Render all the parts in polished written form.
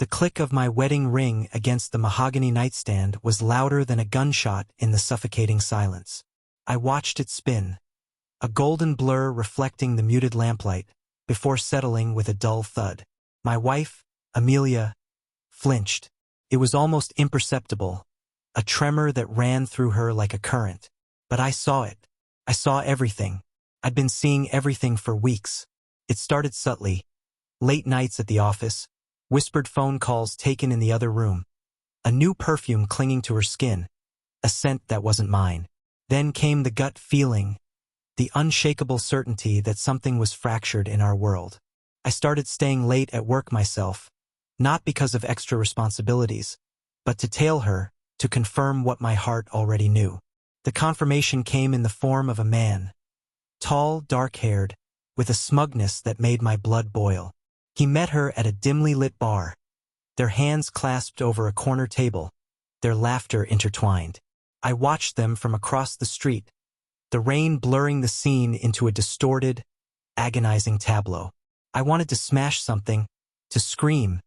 The click of my wedding ring against the mahogany nightstand was louder than a gunshot in the suffocating silence. I watched it spin, a golden blur reflecting the muted lamplight, before settling with a dull thud. My wife, Amelia, flinched. It was almost imperceptible, a tremor that ran through her like a current. But I saw it. I saw everything. I'd been seeing everything for weeks. It started subtly. Late nights at the office, whispered phone calls taken in the other room, a new perfume clinging to her skin, a scent that wasn't mine. Then came the gut feeling, the unshakable certainty that something was fractured in our world. I started staying late at work myself, not because of extra responsibilities, but to tail her, to confirm what my heart already knew. The confirmation came in the form of a man, tall, dark-haired, with a smugness that made my blood boil. He met her at a dimly lit bar, their hands clasped over a corner table, their laughter intertwined. I watched them from across the street, the rain blurring the scene into a distorted, agonizing tableau. I wanted to smash something, to scream,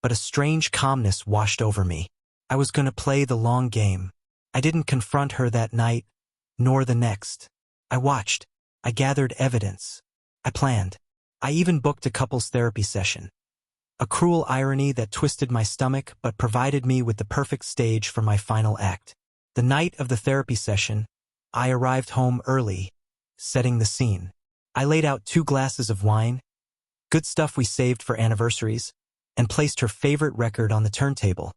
but a strange calmness washed over me. I was going to play the long game. I didn't confront her that night, nor the next. I watched. I gathered evidence. I planned. I even booked a couples therapy session. A cruel irony that twisted my stomach but provided me with the perfect stage for my final act. The night of the therapy session, I arrived home early, setting the scene. I laid out 2 glasses of wine, good stuff we saved for anniversaries, and placed her favorite record on the turntable.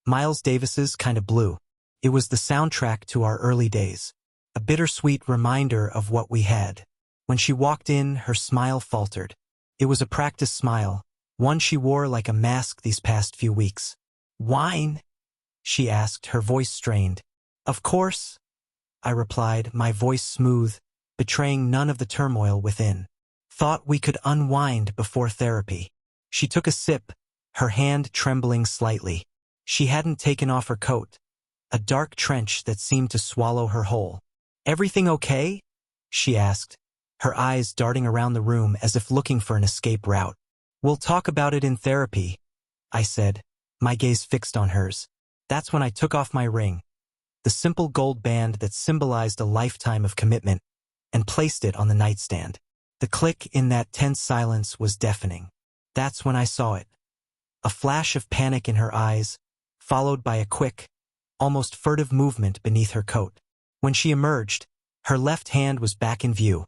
Miles Davis's Kinda Blue. It was the soundtrack to our early days, a bittersweet reminder of what we had. When she walked in, her smile faltered. It was a practice smile, one she wore like a mask these past few weeks. "Wine?" she asked, her voice strained. "Of course," I replied, my voice smooth, betraying none of the turmoil within. "Thought we could unwind before therapy." She took a sip, her hand trembling slightly. She hadn't taken off her coat, a dark trench that seemed to swallow her whole. "Everything okay?" she asked, her eyes darting around the room as if looking for an escape route. "We'll talk about it in therapy," I said, my gaze fixed on hers. That's when I took off my ring, the simple gold band that symbolized a lifetime of commitment, and placed it on the nightstand. The click in that tense silence was deafening. That's when I saw it. A flash of panic in her eyes, followed by a quick, almost furtive movement beneath her coat. When she emerged, her left hand was back in view,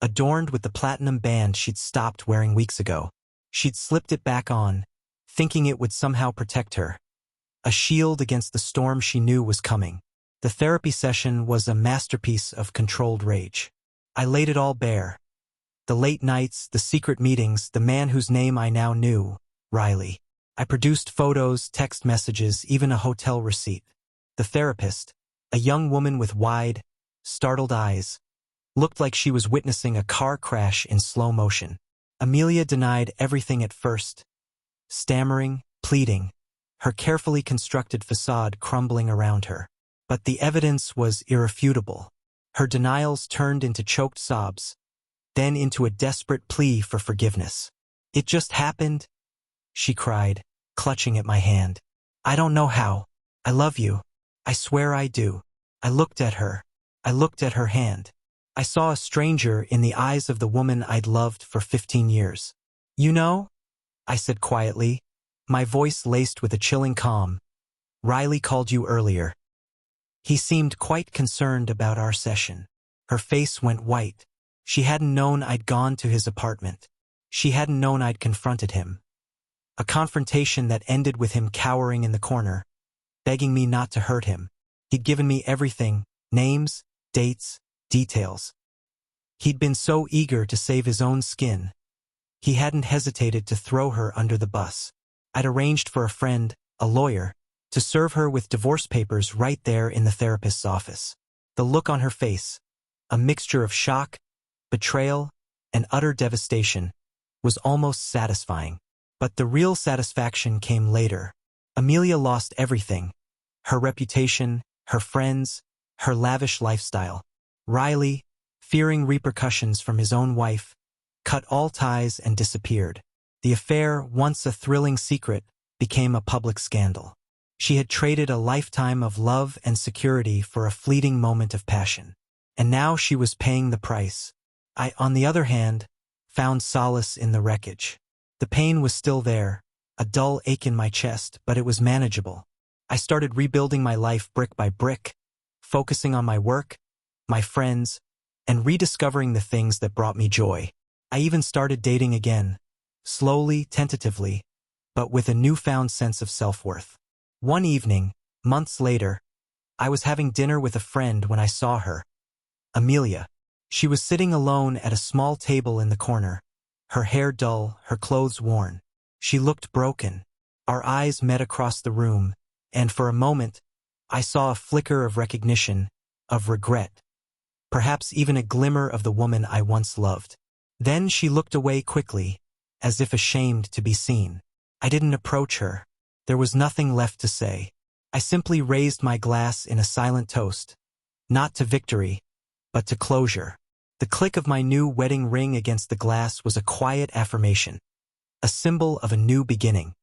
adorned with the platinum band she'd stopped wearing weeks ago. She'd slipped it back on, thinking it would somehow protect her, a shield against the storm she knew was coming. The therapy session was a masterpiece of controlled rage. I laid it all bare. The late nights, the secret meetings, the man whose name I now knew, Riley. I produced photos, text messages, even a hotel receipt. The therapist, a young woman with wide, startled eyes, looked like she was witnessing a car crash in slow motion. Amelia denied everything at first, stammering, pleading, her carefully constructed facade crumbling around her. But the evidence was irrefutable. Her denials turned into choked sobs, then into a desperate plea for forgiveness. "It just happened," she cried, clutching at my hand. "I don't know how. I love you. I swear I do." I looked at her. I looked at her hand. I saw a stranger in the eyes of the woman I'd loved for 15 years. "You know," I said quietly, my voice laced with a chilling calm, "Riley called you earlier. He seemed quite concerned about our session." Her face went white. She hadn't known I'd gone to his apartment. She hadn't known I'd confronted him. A confrontation that ended with him cowering in the corner, begging me not to hurt him. He'd given me everything, names, dates, details. He'd been so eager to save his own skin. He hadn't hesitated to throw her under the bus. I'd arranged for a friend, a lawyer, to serve her with divorce papers right there in the therapist's office. The look on her face, a mixture of shock, betrayal, and utter devastation, was almost satisfying. But the real satisfaction came later. Amelia lost everything. Her reputation, her friends, her lavish lifestyle. Riley, fearing repercussions from his own wife, cut all ties and disappeared. The affair, once a thrilling secret, became a public scandal. She had traded a lifetime of love and security for a fleeting moment of passion. And now she was paying the price. I, on the other hand, found solace in the wreckage. The pain was still there, a dull ache in my chest, but it was manageable. I started rebuilding my life brick by brick, focusing on my work, my friends, and rediscovering the things that brought me joy. I even started dating again, slowly, tentatively, but with a newfound sense of self-worth. One evening, months later, I was having dinner with a friend when I saw her, Amelia. She was sitting alone at a small table in the corner, her hair dull, her clothes worn. She looked broken. Our eyes met across the room, and for a moment, I saw a flicker of recognition, of regret, perhaps even a glimmer of the woman I once loved. Then she looked away quickly, as if ashamed to be seen. I didn't approach her. There was nothing left to say. I simply raised my glass in a silent toast, not to victory, but to closure. The click of my new wedding ring against the glass was a quiet affirmation, a symbol of a new beginning.